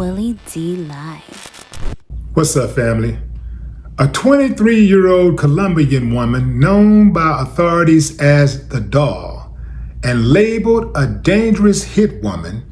Willie D. Live. What's up, family? A 23-year-old Columbian woman known by authorities as the Doll and labeled a dangerous hitwoman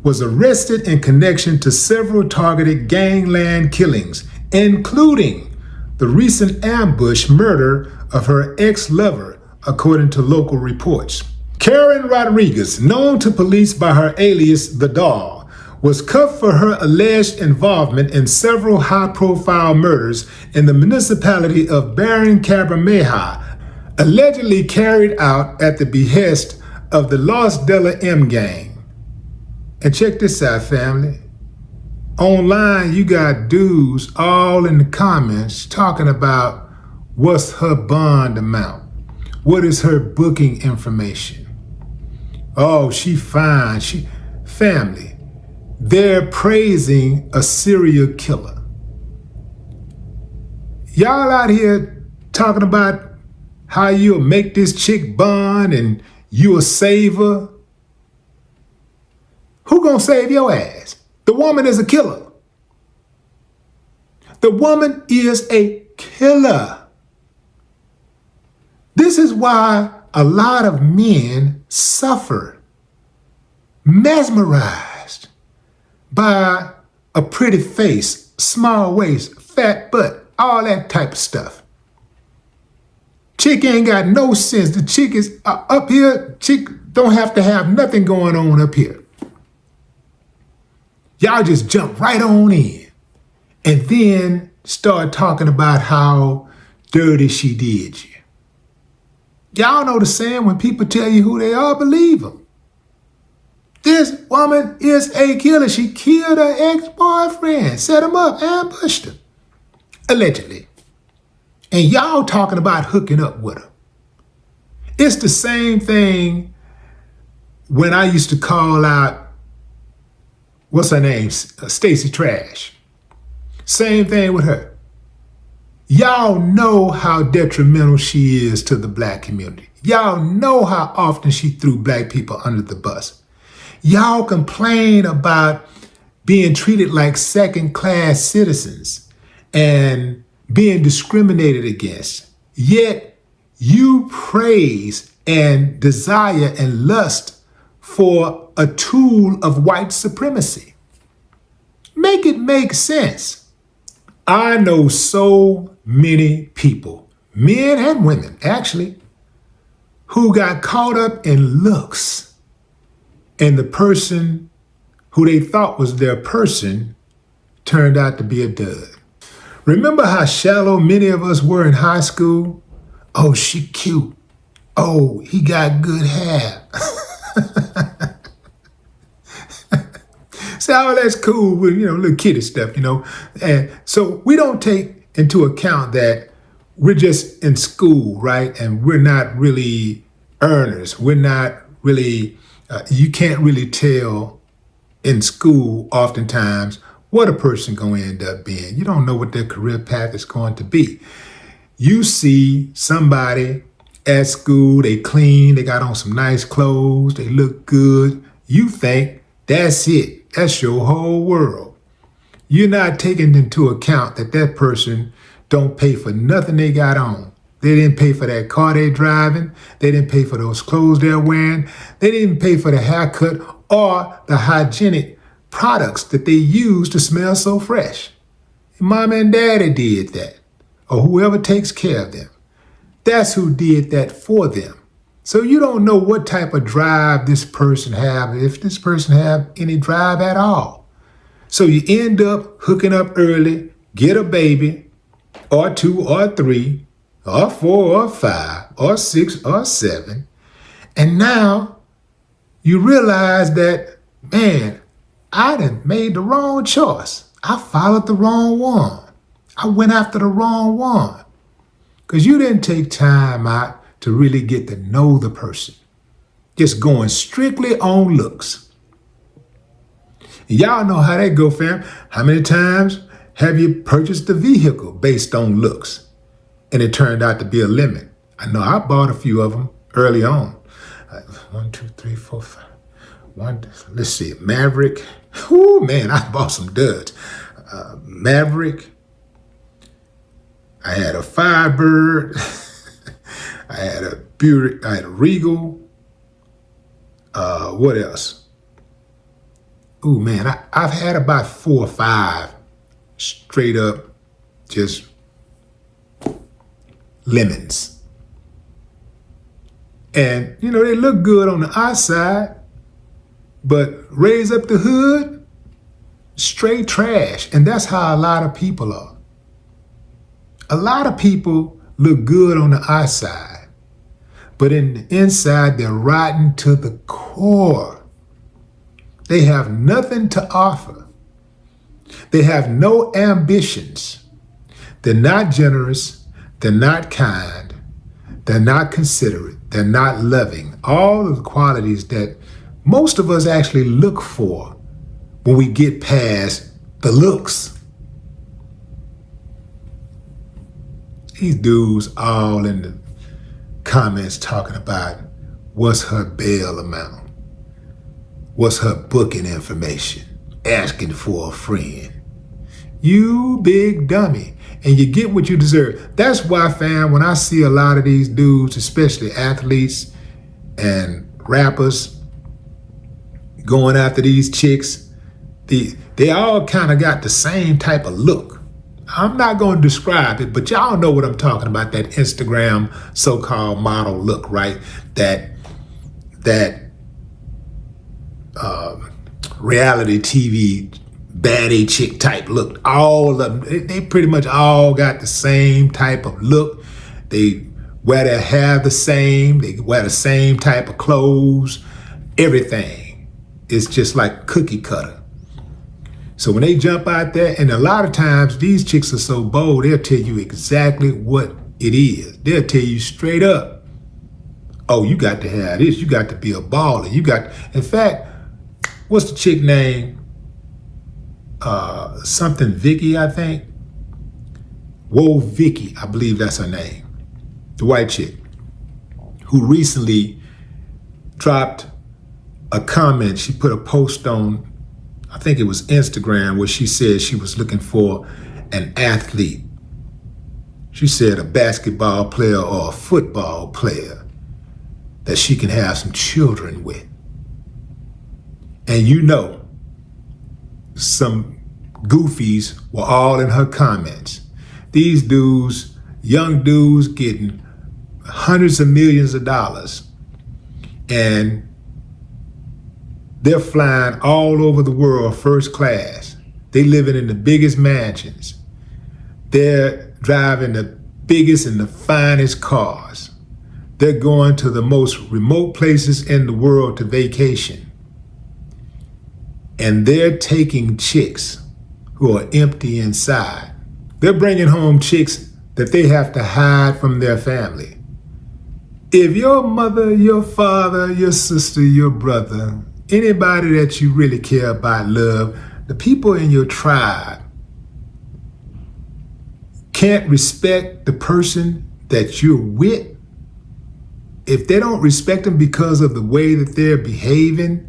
was arrested in connection to several targeted gangland killings, including the recent ambush murder of her ex-lover, according to local reports. Karen Rodriguez, known to police by her alias The Doll, was cuffed for her alleged involvement in several high-profile murders in the municipality of Barrancabermeja, allegedly carried out at the behest of the Los Della M gang. And check this out, family. Online, you got dudes all in the comments talking about what's her bond amount, what is her booking information. Oh, she fine. Family. They're praising a serial killer. Y'all out here talking about how you'll make this chick bond and you'll save her. Who gonna save your ass? The woman is a killer. The woman is a killer. This is why a lot of men suffer, mesmerized by a pretty face, small waist, fat butt, all that type of stuff. Chick ain't got no sense. The chick is up here. Chick don't have to have nothing going on up here. Y'all just jump right on in and then start talking about how dirty she did you. Y'all know the saying, when people tell you who they are, believe them. This woman is a killer. She killed her ex-boyfriend, set him up, ambushed him, allegedly. And y'all talking about hooking up with her. It's the same thing when I used to call out, what's her name? Stacey Trash. Same thing with her. Y'all know how detrimental she is to the black community. Y'all know how often she threw black people under the bus. Y'all complain about being treated like second-class citizens and being discriminated against. Yet you praise and desire and lust for a tool of white supremacy. Make it make sense. I know so many people, men and women actually, who got caught up in looks, and the person who they thought was their person turned out to be a dud. Remember how shallow many of us were in high school? Oh, she cute. Oh, he got good hair. See, all that's cool with, little kiddie stuff, And so we don't take into account that we're just in school, right? And we're not really earners. We're not really, you can't really tell in school oftentimes what a person going to end up being. You don't know what their career path is going to be. You see somebody at school, they clean, they got on some nice clothes, they look good. You think that's it. That's your whole world. You're not taking into account that that person don't pay for nothing they got on. They didn't pay for that car they're driving. They didn't pay for those clothes they're wearing. They didn't pay for the haircut or the hygienic products that they use to smell so fresh. Mom and daddy did that, or whoever takes care of them. That's who did that for them. So you don't know what type of drive this person have, if this person have any drive at all. So you end up hooking up early, get a baby, or 2 or 3, or 4 or 5, or 6 or 7. And now you realize that, man, I done made the wrong choice. I followed the wrong one. I went after the wrong one. Because you didn't take time out to really get to know the person. Just going strictly on looks. Y'all know how that go, fam. How many times have you purchased a vehicle based on looks and it turned out to be a lemon? I know I bought a few of them early on. 1, 2, 3, 4, 5. let's see, Maverick. Oh man, I bought some duds. Maverick. I had a Firebird. I had a Buick. I had a Regal. What else? Oh man, I've had about 4 or 5 straight up just lemons. And, you know, they look good on the outside, but raise up the hood, straight trash. And that's how a lot of people are. A lot of people look good on the outside, but in the inside, they're rotten to the core. They have nothing to offer. They have no ambitions. They're not generous. They're not kind. They're not considerate. They're not loving. All of the qualities that most of us actually look for when we get past the looks. These dudes all in the comments talking about what's her bail amount, what's her booking information, asking for a friend. You big dummy. And you get what you deserve. That's why, fam, when I see a lot of these dudes, especially athletes and rappers, going after these chicks, they all kind of got the same type of look. I'm not going to describe it, but y'all know what I'm talking about, that Instagram so-called model look, right? That reality TV baddie chick type look. All of them, they pretty much all got the same type of look. They wear their hair the same. They wear the same type of clothes. Everything is just like cookie cutter. So when they jump out there, and a lot of times these chicks are so bold, they'll tell you exactly what it is. They'll tell you straight up, oh, you got to have this. You got to be a baller. In fact, what's the chick name? Something Vicky, I think. Whoa, Vicky, I believe that's her name. The white chick who recently dropped a comment. She put a post on, I think it was Instagram, where she said she was looking for an athlete. She said a basketball player or a football player that she can have some children with. And you know, some goofies were all in her comments. These dudes, young dudes getting hundreds of millions of dollars, and they're flying all over the world first class. They living in the biggest mansions. They're driving the biggest and the finest cars. They're going to the most remote places in the world to vacation. And they're taking chicks who are empty inside. They're bringing home chicks that they have to hide from their family. If your mother, your father, your sister, your brother, anybody that you really care about, love, the people in your tribe can't respect the person that you're with, if they don't respect them because of the way that they're behaving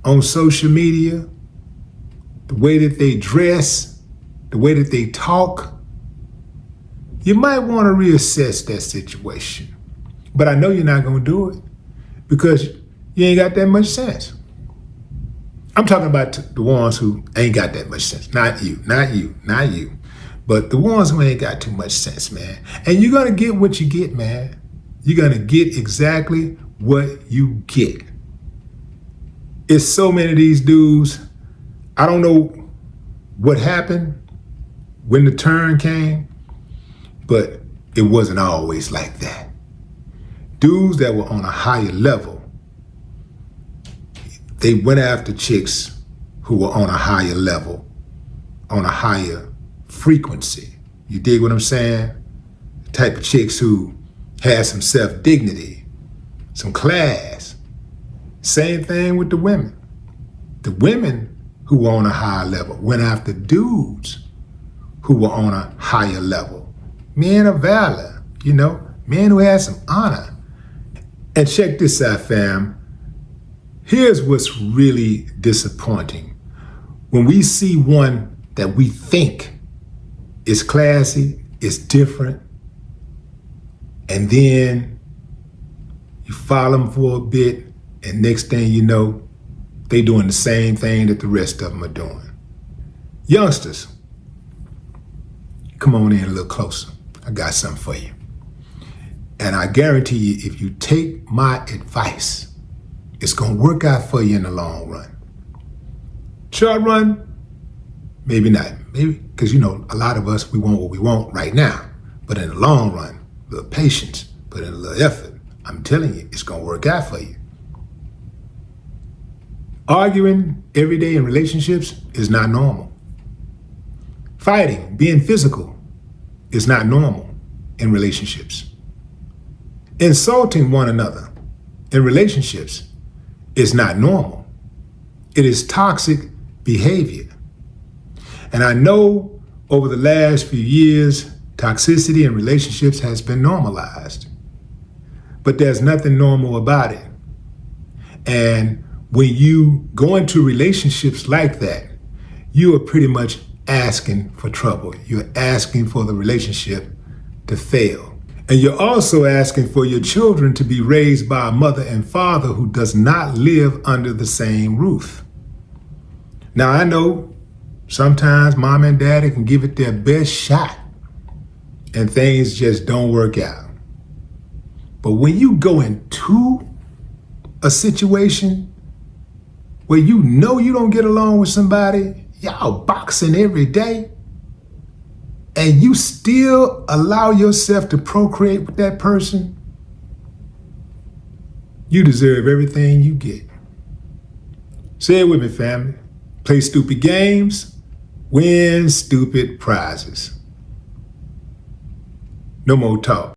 on social media, the way that they dress, the way that they talk, you might want to reassess that situation. But I know you're not going to do it because you ain't got that much sense. I'm talking about the ones who ain't got that much sense. Not you. But the ones who ain't got too much sense, man. And you're going to get what you get, man. You're going to get exactly what you get. It's so many of these dudes. I don't know what happened when the turn came, but it wasn't always like that. Dudes that were on a higher level, they went after chicks who were on a higher level, on a higher frequency. You dig what I'm saying? The type of chicks who had some self-dignity, some class. Same thing with the women. The women who were on a higher level went after dudes who were on a higher level. Men of valor, men who had some honor. And check this out, fam. Here's what's really disappointing. When we see one that we think is classy, is different, and then you follow them for a bit, and next thing you know, they doing the same thing that the rest of them are doing. Youngsters, come on in a little closer. I got something for you. And I guarantee you, if you take my advice, it's gonna work out for you in the long run. Short run, maybe not. Maybe, because a lot of us, we want what we want right now. But in the long run, a little patience, put in a little effort. I'm telling you, it's gonna work out for you. Arguing every day in relationships is not normal. Fighting, being physical, is not normal in relationships. Insulting one another in relationships is not normal. It is toxic behavior. And I know over the last few years, toxicity in relationships has been normalized. But there's nothing normal about it. And when you go into relationships like that, you are pretty much asking for trouble. You're asking for the relationship to fail. And you're also asking for your children to be raised by a mother and father who does not live under the same roof. Now, I know sometimes mom and daddy can give it their best shot and things just don't work out. But when you go into a situation where you know you don't get along with somebody, y'all boxing every day, and you still allow yourself to procreate with that person, you deserve everything you get. Say it with me, family. Play stupid games, win stupid prizes. No more talk.